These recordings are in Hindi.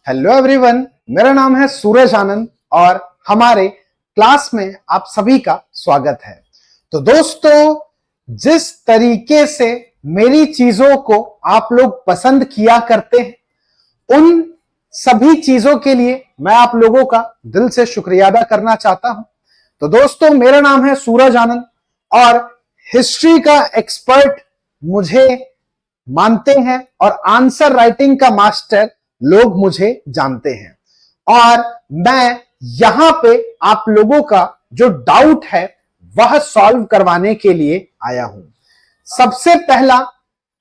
हेलो एवरीवन, मेरा नाम है सूरज आनंद और हमारे क्लास में आप सभी का स्वागत है। तो दोस्तों, जिस तरीके से मेरी चीजों को आप लोग पसंद किया करते हैं, उन सभी चीजों के लिए मैं आप लोगों का दिल से शुक्रिया अदा करना चाहता हूं। तो दोस्तों, मेरा नाम है सूरज आनंद और हिस्ट्री का एक्सपर्ट मुझे मानते हैं और आंसर राइटिंग का मास्टर लोग मुझे जानते हैं। और मैं यहां पे आप लोगों का जो डाउट है वह सॉल्व करवाने के लिए आया हूं। सबसे पहला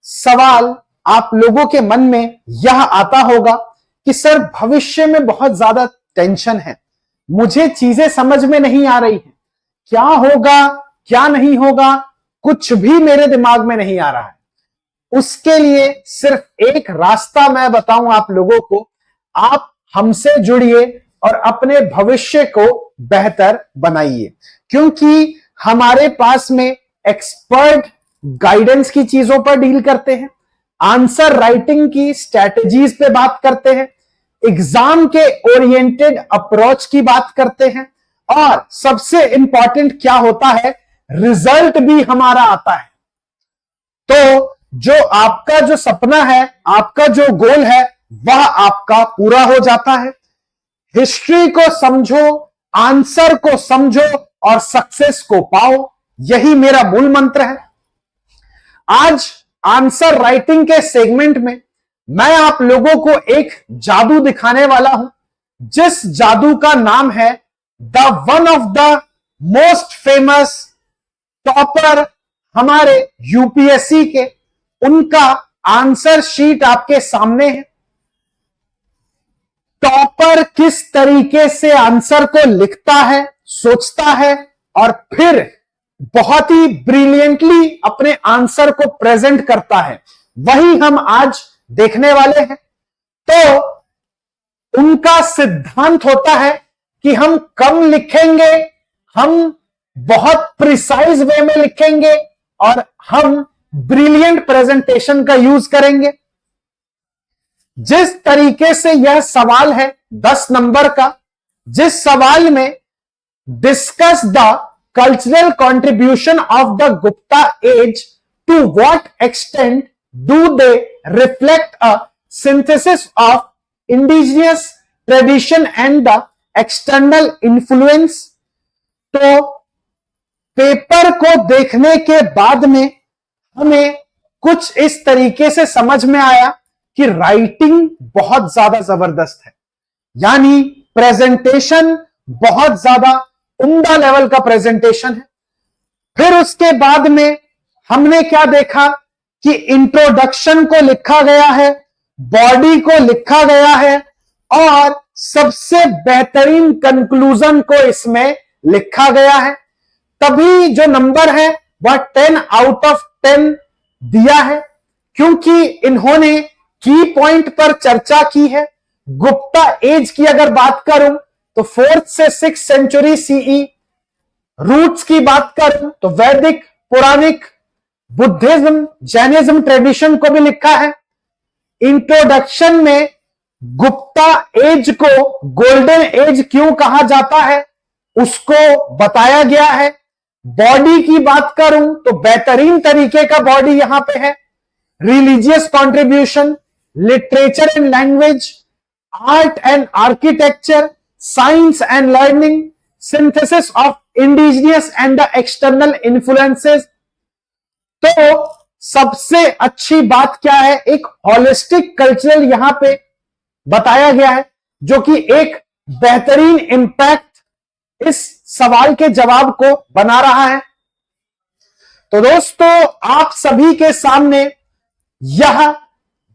सवाल आप लोगों के मन में यह आता होगा कि सर, भविष्य में बहुत ज्यादा टेंशन है, मुझे चीजें समझ में नहीं आ रही है, क्या होगा क्या नहीं होगा, कुछ भी मेरे दिमाग में नहीं आ रहा है। उसके लिए सिर्फ एक रास्ता मैं बताऊं आप लोगों को, आप हमसे जुड़िए और अपने भविष्य को बेहतर बनाइए, क्योंकि हमारे पास में एक्सपर्ट गाइडेंस की चीजों पर डील करते हैं, आंसर राइटिंग की स्ट्रैटेजीज पे बात करते हैं, एग्जाम के ओरिएंटेड अप्रोच की बात करते हैं और सबसे इंपॉर्टेंट क्या होता है, रिजल्ट भी हमारा आता है। तो जो आपका जो सपना है, आपका जो गोल है, वह आपका पूरा हो जाता है। हिस्ट्री को समझो, आंसर को समझो और सक्सेस को पाओ, यही मेरा मूल मंत्र है। आज आंसर राइटिंग के सेगमेंट में मैं आप लोगों को एक जादू दिखाने वाला हूं, जिस जादू का नाम है the one of the most famous topper हमारे यूपीएससी के, उनका आंसर शीट आपके सामने है। टॉपर किस तरीके से आंसर को लिखता है, सोचता है और फिर बहुत ही ब्रिलियंटली अपने आंसर को प्रेजेंट करता है, वही हम आज देखने वाले हैं। तो उनका सिद्धांत होता है कि हम कम लिखेंगे, हम बहुत प्रिसाइज वे में लिखेंगे और हम ब्रिलियंट प्रेजेंटेशन का यूज करेंगे। जिस तरीके से यह सवाल है 10 नंबर का, जिस सवाल में discuss the cultural contribution of the Gupta age, to what extent do they reflect a synthesis of indigenous tradition and the external influence. तो पेपर को देखने के बाद में हमें कुछ इस तरीके से समझ में आया कि राइटिंग बहुत ज्यादा जबरदस्त है, यानी प्रेजेंटेशन बहुत ज्यादा उम्दा लेवल का प्रेजेंटेशन है। फिर उसके बाद में हमने क्या देखा कि इंट्रोडक्शन को लिखा गया है, बॉडी को लिखा गया है और सबसे बेहतरीन कंक्लूजन को इसमें लिखा गया है। तभी जो नंबर है वह 10 आउट ऑफ 10 दिया है, क्योंकि इन्होंने की पॉइंट पर चर्चा की है। गुप्ता एज की अगर बात करूं तो 4th से 6th सेंचुरी सीई, रूट्स की बात करूं तो वैदिक, पौराणिक, बुद्धिज्म, जैनिज्म ट्रेडिशन को भी लिखा है। इंट्रोडक्शन में गुप्ता एज को गोल्डन एज क्यों कहा जाता है उसको बताया गया है। बॉडी की बात करूं तो बेहतरीन तरीके का बॉडी यहां पे है। Religious contribution, literature and language, art and architecture, science and learning, synthesis of indigenous and the external influences. तो सबसे अच्छी बात क्या है, एक होलिस्टिक कल्चरल यहां पे बताया गया है, जो कि एक बेहतरीन इंपैक्ट इस सवाल के जवाब को बना रहा है। तो दोस्तों, आप सभी के सामने यह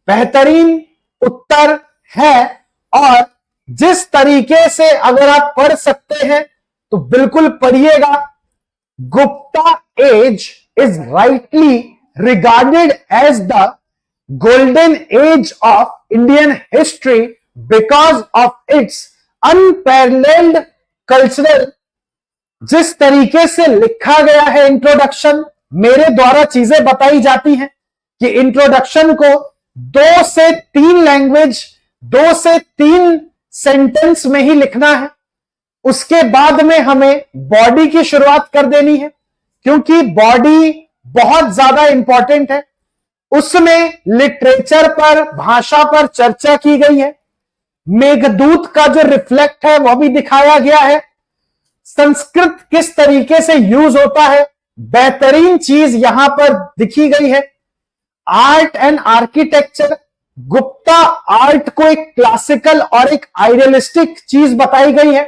बेहतरीन उत्तर है और जिस तरीके से अगर आप पढ़ सकते हैं तो बिल्कुल पढ़िएगा। Gupta age is rightly regarded as the golden age of Indian history because of its unparalleled cultural. जिस तरीके से लिखा गया है इंट्रोडक्शन, मेरे द्वारा चीजें बताई जाती हैं कि इंट्रोडक्शन को 2 से 3 लैंग्वेज, 2 से 3 सेंटेंस में ही लिखना है। उसके बाद में हमें बॉडी की शुरुआत कर देनी है, क्योंकि बॉडी बहुत ज्यादा इंपॉर्टेंट है। उसमें लिटरेचर पर, भाषा पर चर्चा की गई है। मेघदूत का जो रिफ्लेक्ट है वह भी दिखाया गया है। संस्कृत किस तरीके से यूज होता है, बेहतरीन चीज यहां पर दिखी गई है। Art and architecture, Gupta art को एक क्लासिकल और एक आइडियलिस्टिक चीज बताई गई है।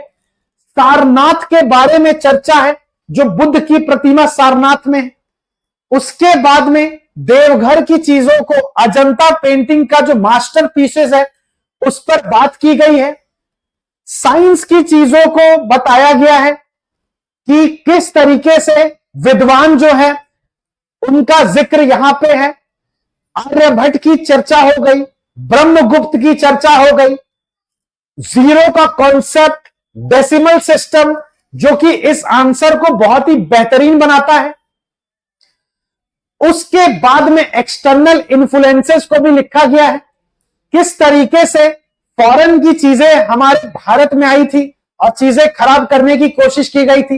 सारनाथ के बारे में चर्चा है, जो बुद्ध की प्रतिमा सारनाथ में है। उसके बाद में देवघर की चीजों को, अजंता पेंटिंग का जो मास्टरपीसेस है उस पर बात की गई है। साइंस की चीजों को बताया गया है कि किस तरीके से विद्वान जो है उनका जिक्र यहां पे है। आर्यभट्ट की चर्चा हो गई, ब्रह्मगुप्त की चर्चा हो गई, जीरो का कॉन्सेप्ट, डेसिमल सिस्टम, जो कि इस आंसर को बहुत ही बेहतरीन बनाता है। उसके बाद में एक्सटर्नल इन्फ्लुएंसेस को भी लिखा गया है, किस तरीके से फॉरेन की चीजें हमारे भारत में आई थी और चीजें खराब करने की कोशिश की गई थी।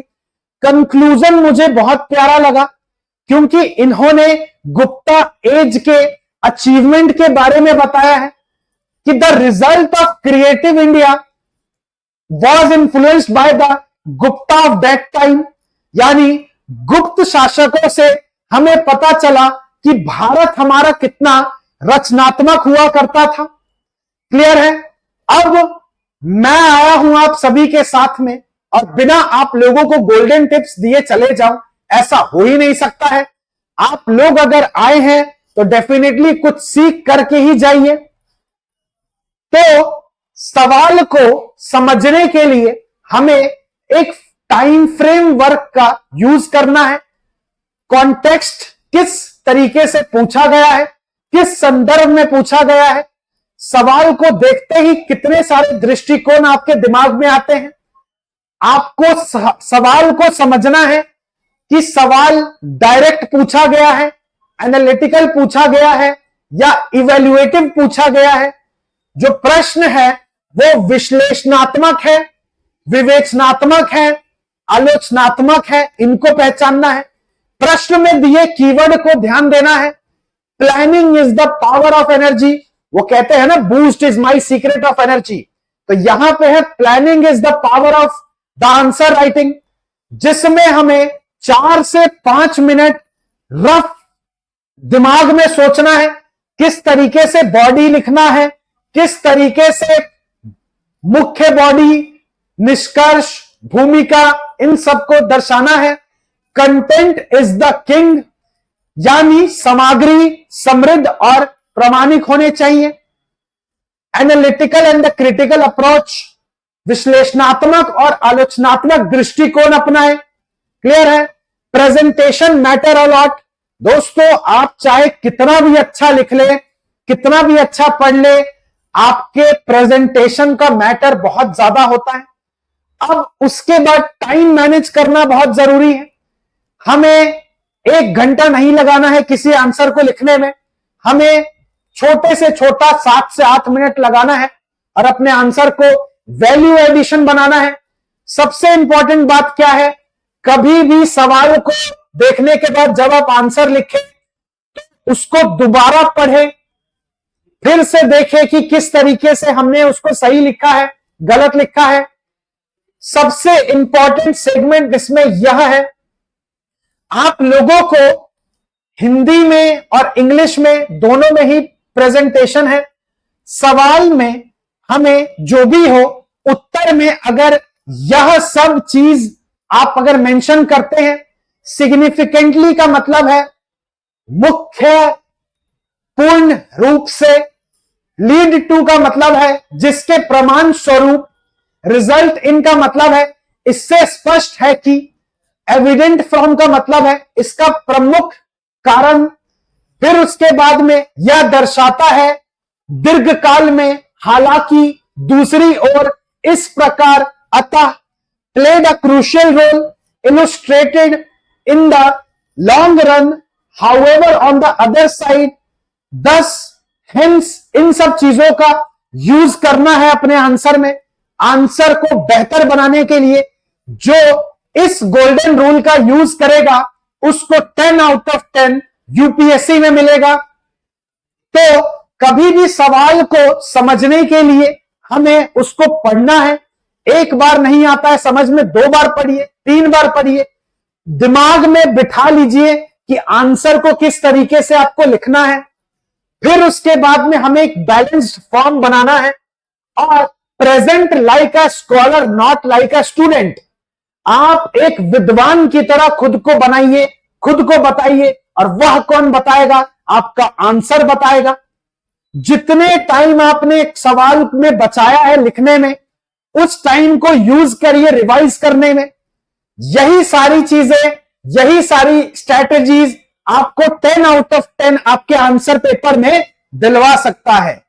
कंक्लूजन मुझे बहुत प्यारा लगा, क्योंकि इन्होंने गुप्ता एज के अचीवमेंट के बारे में बताया है कि the result of creative India was influenced by the Gupta of that time. यानी गुप्त शासकों से हमें पता चला कि भारत हमारा कितना रचनात्मक हुआ करता था। क्लियर है? अब मैं आया हूं आप सभी के साथ में, और बिना आप लोगों को गोल्डन टिप्स दिए चले जाऊं, ऐसा हो ही नहीं सकता है। आप लोग अगर आए हैं तो डेफिनेटली कुछ सीख करके ही जाइए। तो सवाल को समझने के लिए हमें एक टाइम फ्रेम वर्क का यूज करना है। कॉन्टेक्स्ट किस तरीके से पूछा गया है, किस संदर्भ में पूछा गया है, सवाल को देखते ही कितने सारे दृष्टिकोण आपके दिमाग में आते हैं। आपको सवाल को समझना है कि सवाल डायरेक्ट पूछा गया है, एनालिटिकल पूछा गया है, या इवैल्यूएटिव पूछा गया है। जो प्रश्न है वो विश्लेषणात्मक है, विवेचनात्मक है, आलोचनात्मक है, इनको पहचानना है। प्रश्न में दिए कीवर्ड को ध्यान देना है। Planning is the power of energy, वो कहते हैं ना, boost is my secret of energy. तो यहां पे है planning is the power of the answer writing, जिसमें हमें 4 से 5 मिनट रफ दिमाग में सोचना है, किस तरीके से बॉडी लिखना है, किस तरीके से मुख्य बॉडी, निष्कर्ष, भूमिका, इन सबको दर्शाना है। कंटेंट इज द किंग, यानी सामग्री समृद्ध और प्रामाणिक होने चाहिए। Analytical and the critical approach, विश्लेषणात्मक और आलोचनात्मक दृष्टिकोण अपनाएं। क्लियर है? Presentation matter a lot. दोस्तों, आप चाहे कितना भी अच्छा लिख ले, कितना भी अच्छा पढ़ ले, आपके प्रेजेंटेशन का मैटर बहुत ज्यादा होता है। अब उसके बाद टाइम मैनेज करना बहुत जरूरी है। हमें 1 घंटा नहीं लगाना है किसी आंसर को लिखने में, हमें छोटे से छोटा 7 से 8 मिनट लगाना है और अपने आंसर को वैल्यू एडिशन बनाना है। सबसे इंपॉर्टेंट बात क्या है, कभी भी सवाल को देखने के बाद जब आप आंसर लिखें तो उसको दोबारा पढ़ें, फिर से देखें कि किस तरीके से हमने उसको सही लिखा है, गलत लिखा है। सबसे इंपॉर्टेंट सेगमेंट इसमें यह है, आप लोगों को हिंदी में और इंग्लिश में दोनों में ही प्रेजेंटेशन है। सवाल में हमें जो भी हो, उत्तर में अगर यह सब चीज आप अगर मेंशन करते हैं, सिग्निफिकेंटली का मतलब है मुख्य, पूर्ण रूप से, लीड टू का मतलब है जिसके प्रमाण स्वरूप, रिजल्ट इन का मतलब है इससे स्पष्ट है कि, एविडेंट फ्रॉम का मतलब है इसका प्रमुख कारण, फिर उसके बाद में यह दर्शाता है दीर्घकाल में, हालांकि, दूसरी ओर, इस प्रकार, अतः, played a crucial role, illustrated, in the long run, however, on the other side, thus hence इन सब चीजों का यूज करना है अपने आंसर में। आंसर को बेहतर बनाने के लिए जो इस गोल्डन रूल का यूज करेगा उसको 10 आउट ऑफ 10 यूपीएससी में मिलेगा। तो कभी भी सवाल को समझने के लिए हमें उसको पढ़ना है। एक बार नहीं आता है समझ में, 2 बार पढ़िए, 3 बार पढ़िए, दिमाग में बिठा लीजिए कि आंसर को किस तरीके से आपको लिखना है। फिर उसके बाद में हमें एक बैलेंस्ड फॉर्म बनाना है और present like a scholar not like a student. आप एक विद्वान की तरह खुद को बनाइए, खुद को बताइए, और वह कौन बताएगा? आपका आंसर बताएगा। जितने टाइम आपने एक सवाल में बचाया है लिखने में, उस टाइम को यूज करिए रिवाइज करने में। यही सारी चीजें, यही सारी स्ट्रैटेजीज आपको 10 आउट ऑफ 10 आपके आंसर पेपर में दिलवा सकता है।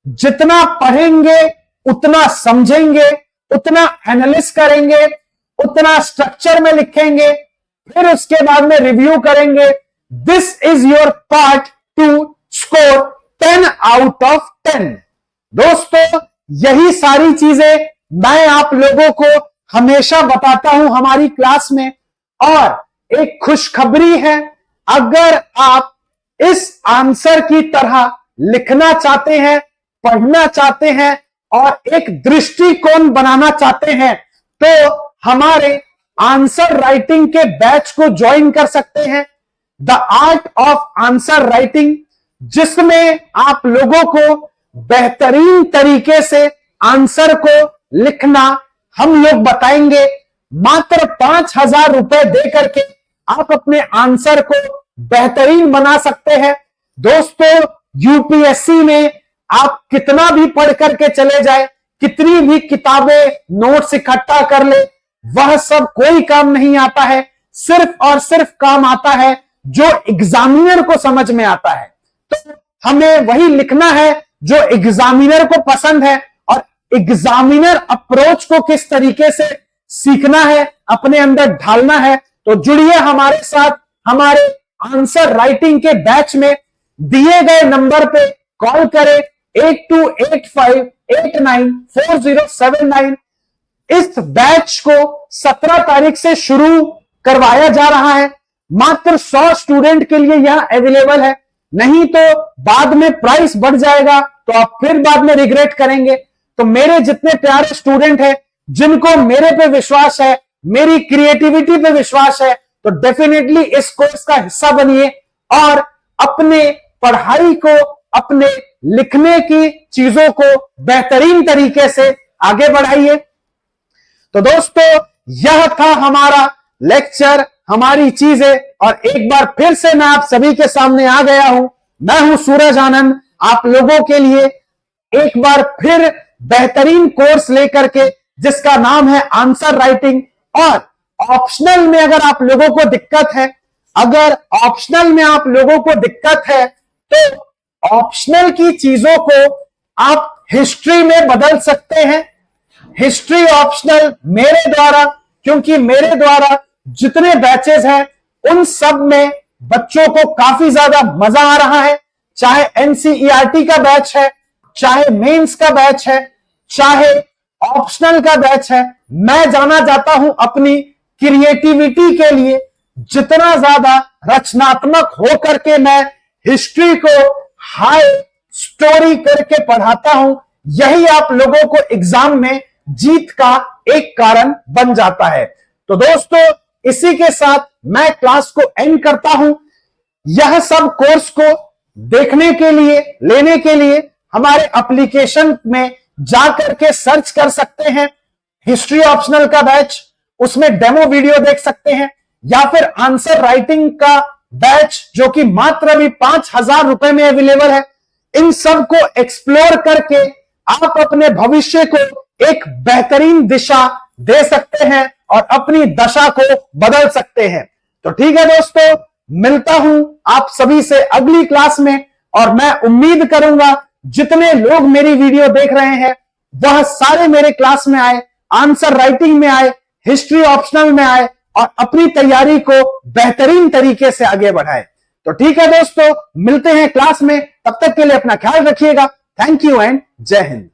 जितना पढ़ेंगे, उतना समझेंगे, उतना एनालिसिस करेंगे, उतना स्ट्रक्चर में लिखेंगे, फिर उसके बाद में रिव्यू करेंगे। This is your part two score 10 out of 10। दोस्तों, यही सारी चीजें मैं आप लोगों को हमेशा बताता हूं हमारी क्लास में। और एक खुशखबरी है, अगर आप इस आंसर की तरह लिखना चाहते हैं, पढ़ना चाहते हैं और एक दृष्टिकोण बनाना चाहते हैं, तो हमारे आंसर राइटिंग के बैच को ज्वाइन कर सकते हैं, the art of answer writing, जिसमें आप लोगों को बेहतरीन तरीके से आंसर को लिखना हम लोग बताएंगे। मात्र 5,000 रुपए दे करके आप अपने आंसर को बेहतरीन बना सकते हैं। दोस्तों, यूपीएससी में आप कितना भी पढ़ करके चले जाए, कितनी भी किताबें नोट्स इकट्ठा कर ले, वह सब कोई काम नहीं आता है। सिर्फ और सिर्फ काम आता है जो एग्जामिनर को समझ में आता है। तो हमें वही लिखना है जो एग्जामिनर को पसंद है, और एग्जामिनर अप्रोच को किस तरीके से सीखना है, अपने अंदर ढालना है। तो जुड़िए हमारे साथ, हमारे आंसर राइटिंग के बैच में। दिए गए नंबर पे कॉल करें 8285894079। इस बैच को 17 तारीख से शुरू करवाया जा रहा है। मात्र 100 स्टूडेंट के लिए यह अवेलेबल है, नहीं तो बाद में प्राइस बढ़ जाएगा तो आप फिर बाद में रिग्रेट करेंगे। तो मेरे जितने प्यारे स्टूडेंट हैं, जिनको मेरे पे विश्वास है, मेरी क्रिएटिविटी पे विश्वास है, तो डेफिनेटली इस कोर्स का हिस्सा बनिए और अपने पढ़ाई को, अपने लिखने की चीजों को बेहतरीन तरीके से आगे बढ़ाइए। तो दोस्तों, यह था हमारा लेक्चर, हमारी चीजें, और एक बार फिर से मैं आप सभी के सामने आ गया हूं। मैं हूं सूरज आनंद, आप लोगों के लिए एक बार फिर बेहतरीन कोर्स लेकर के, जिसका नाम है आंसर राइटिंग। और ऑप्शनल में अगर आप लोगों को दिक्कत है, अगर ऑप्शनल में आप लोगों को दिक्कत है, तो ऑप्शनल की चीजों को आप हिस्ट्री में बदल सकते हैं। हिस्ट्री ऑप्शनल मेरे द्वारा, क्योंकि मेरे द्वारा जितने बैचेस हैं उन सब में बच्चों को काफी ज्यादा मजा आ रहा है। चाहे एनसीईआरटी का बैच है, चाहे मेंस का बैच है, चाहे ऑप्शनल का बैच है, मैं जाना जाता हूं अपनी क्रिएटिविटी के लिए। जितना ज्यादा रचनात्मक होकर के मैं हिस्ट्री को हाई स्टोरी करके पढ़ाता हूं, यही आप लोगों को एग्जाम में जीत का एक कारण बन जाता है। तो दोस्तों, इसी के साथ मैं क्लास को एंड करता हूं। यह सब कोर्स को देखने के लिए, लेने के लिए हमारे एप्लीकेशन में जाकर के सर्च कर सकते हैं हिस्ट्री ऑप्शनल का बैच, उसमें डेमो वीडियो देख सकते हैं, या फिर आंसर राइटिंग का बैच जो कि मात्र अभी 5,000 रुपए में अवेलेबल है। इन सब को एक्सप्लोर करके आप अपने भविष्य को एक बेहतरीन दिशा दे सकते हैं और अपनी दशा को बदल सकते हैं। तो ठीक है दोस्तों, मिलता हूं आप सभी से अगली क्लास में, और मैं उम्मीद करूंगा जितने लोग मेरी वीडियो देख रहे हैं वह सारे मेरे क्लास में आए, आंसर राइटिंग में आए, हिस्ट्री ऑप्शनल में आए और अपनी तैयारी को बेहतरीन तरीके से आगे बढ़ाए। तो ठीक है दोस्तों, मिलते हैं क्लास में, तब तक के लिए अपना ख्याल रखिएगा। थैंक यू एंड जय हिंद।